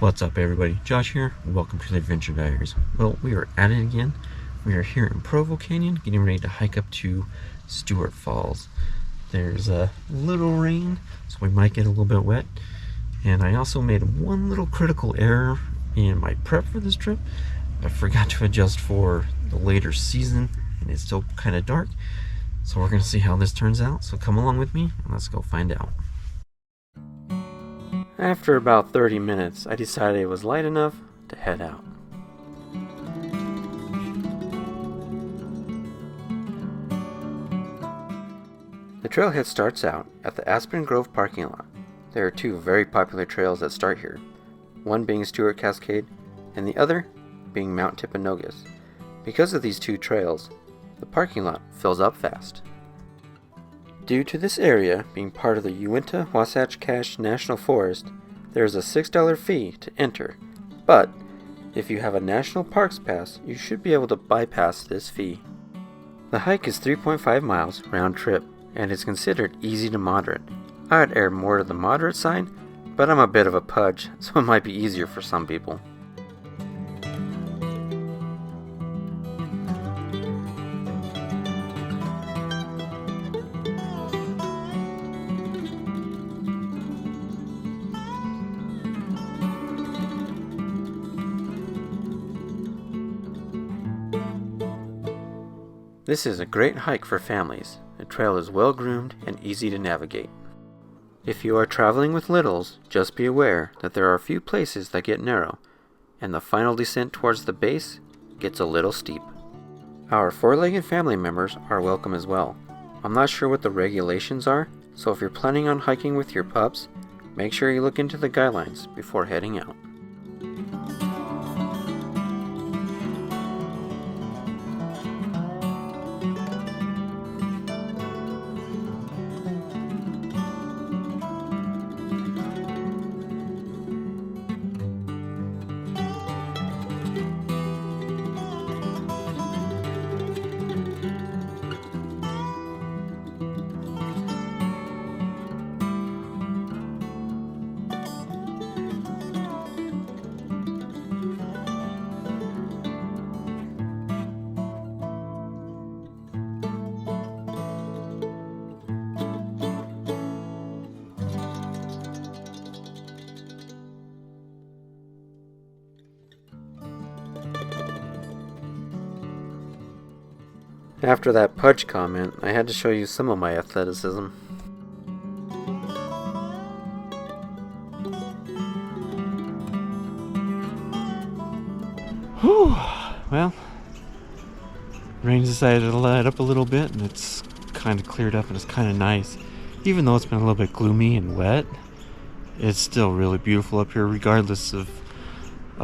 What's up, everybody? Josh here, and welcome to the Adventure Diaries. Well, we are at it again. We are here in Provo Canyon, getting ready to hike up to Stewart Falls. There's a little rain, so we might get a little bit wet. And I also made one little critical error in my prep for this trip. I forgot to adjust for the later season, and it's still kind of dark. So we're going to see how this turns out. So come along with me, and let's go find out. After about 30 minutes, I decided it was light enough to head out. The trailhead starts out at the Aspen Grove Parking Lot. There are two very popular trails that start here, one being Stewart Cascade and the other being Mount Timpanogos. Because of these two trails, the parking lot fills up fast. Due to this area being part of the Uinta-Wasatch Cache National Forest, there is a $6 fee to enter, but if you have a National Parks Pass, you should be able to bypass this fee. The hike is 3.5 miles round trip, and is considered easy to moderate. I would err more to the moderate side, but I'm a bit of a pudge, so it might be easier for some people. This is a great hike for families. The trail is well groomed and easy to navigate. If you are traveling with littles, just be aware that there are a few places that get narrow, and the final descent towards the base gets a little steep. Our four-legged family members are welcome as well. I'm not sure what the regulations are, so if you're planning on hiking with your pups, make sure you look into the guidelines before heading out. After that pudge comment, I had to show you some of my athleticism. Whew! Well, rain decided to let up a little bit, and it's kind of cleared up, and it's kind of nice. Even though it's been a little bit gloomy and wet, it's still really beautiful up here, regardless of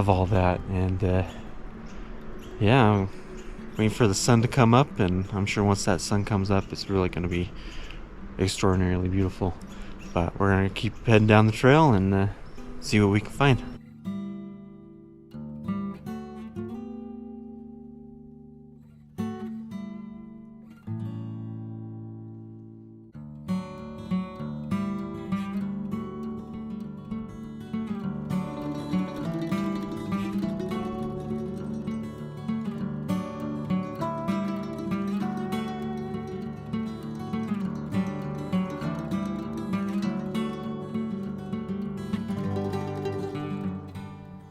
all that. And yeah, waiting for the sun to come up, and I'm sure once that sun comes up, it's really going to be extraordinarily beautiful. But we're going to keep heading down the trail and see what we can find.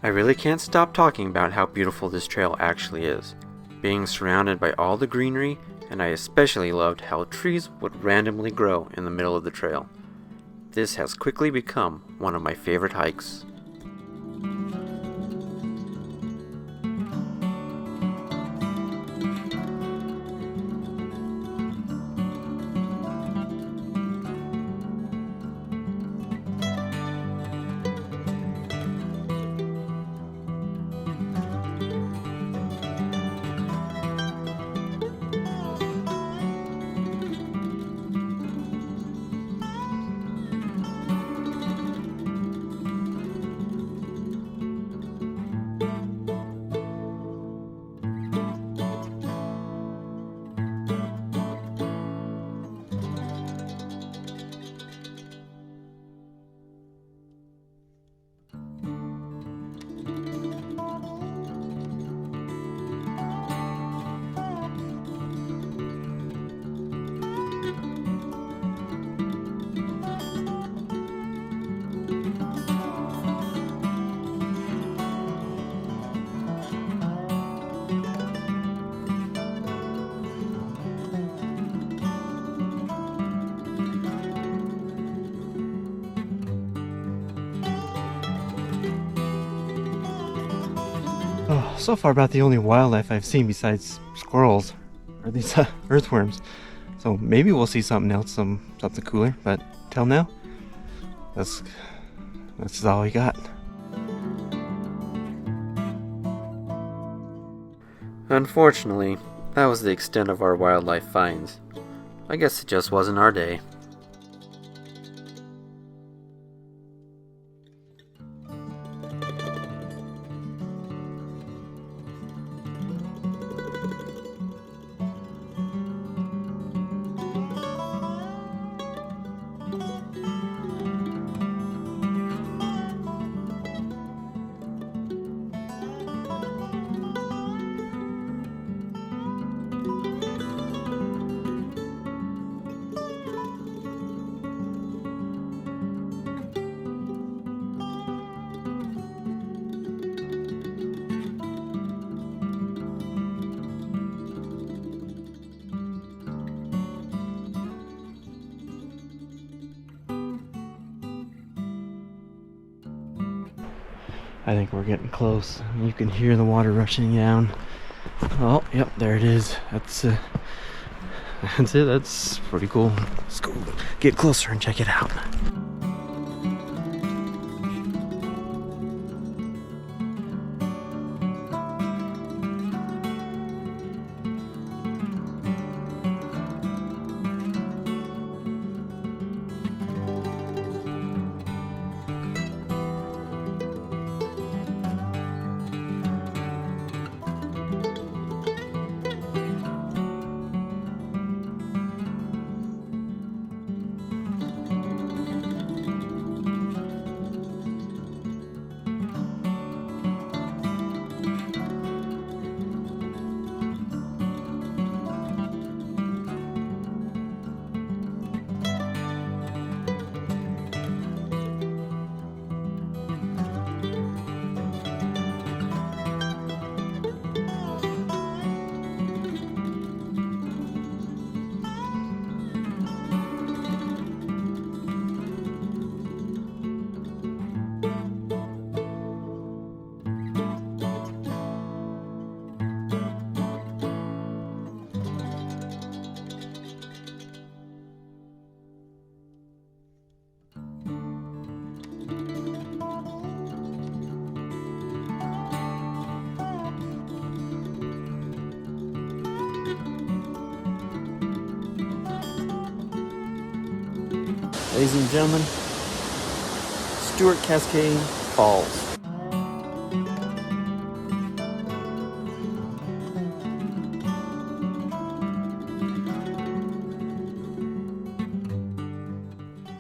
I really can't stop talking about how beautiful this trail actually is, being surrounded by all the greenery, and I especially loved how trees would randomly grow in the middle of the trail. This has quickly become one of my favorite hikes. Oh, so far about the only wildlife I've seen besides squirrels are these earthworms. So maybe we'll see something else, something cooler. But till now, that's all we got. Unfortunately, that was the extent of our wildlife finds. I guess it just wasn't our day. I think we're getting close. You can hear the water rushing down. Oh, yep, there it is. That's it. That's pretty cool. Let's go get closer and check it out. Ladies and gentlemen, Stewart Cascade Falls.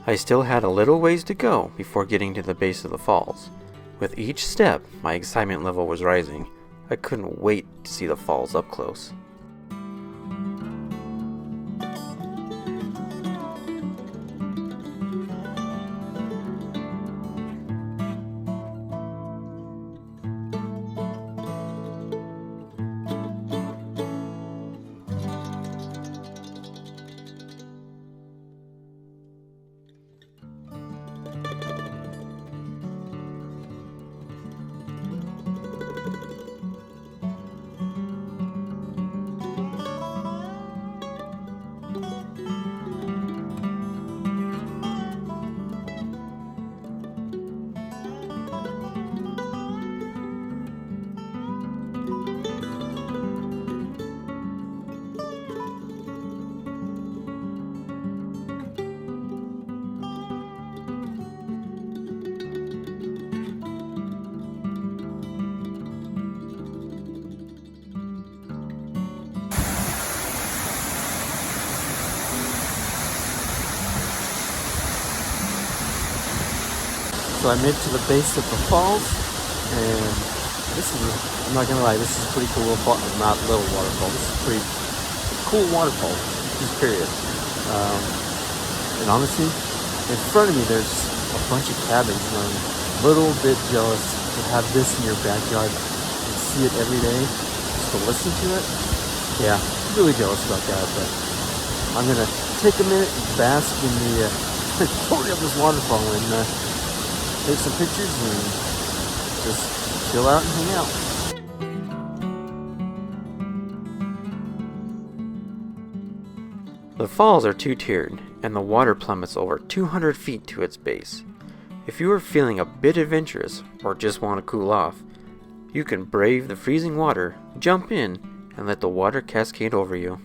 I still had a little ways to go before getting to the base of the falls. With each step, my excitement level was rising. I couldn't wait to see the falls up close. So I made it to the base of the falls, and this is, I'm not gonna lie, this is a pretty cool, not little waterfall, this is a pretty cool waterfall, just period. And honestly, in front of me there's a bunch of cabins, and I'm a little bit jealous to have this in your backyard and see it every day, just to listen to it. Yeah, really jealous about that, but I'm gonna take a minute and bask in the glory of this waterfall and take some pictures and just chill out and hang out. The falls are two-tiered, and the water plummets over 200 feet to its base. If you are feeling a bit adventurous or just want to cool off, you can brave the freezing water, jump in, and let the water cascade over you.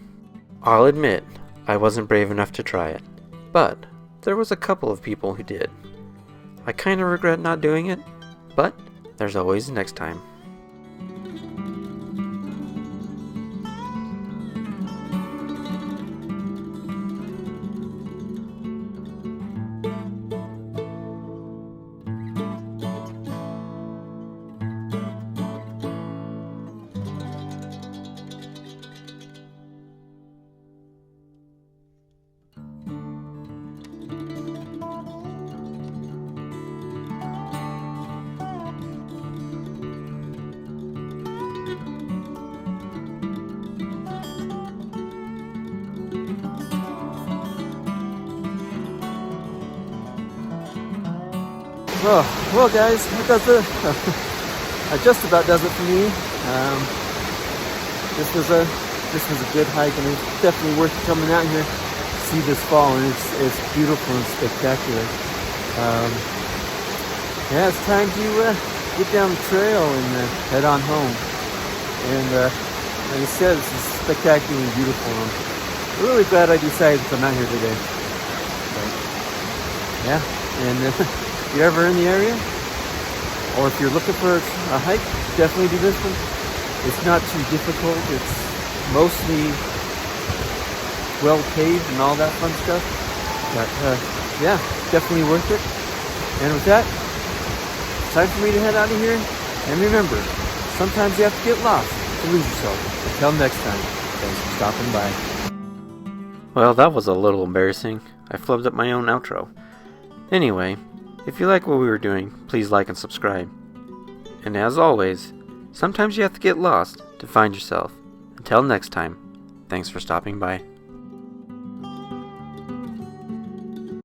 I'll admit, I wasn't brave enough to try it, but there was a couple of people who did. I kinda regret not doing it, but there's always next time. Well guys, that just about does it for me. This was a good hike, and it's definitely worth coming out here to see this fall, and it's beautiful and spectacular. Yeah, it's time to get down the trail and head on home. And like I said, this is spectacular and beautiful. I'm really glad I decided to come out here today. So, yeah, and if you're ever in the area, or if you're looking for a hike, definitely do this one. It's not too difficult. It's mostly well paved and all that fun stuff. But yeah, definitely worth it. And with that, it's time for me to head out of here. And remember, sometimes you have to get lost to lose yourself. Until next time, thanks for stopping by. Well, that was a little embarrassing. I flubbed up my own outro. Anyway, if you like what we were doing, please like and subscribe. And as always, sometimes you have to get lost to find yourself. Until next time, thanks for stopping by.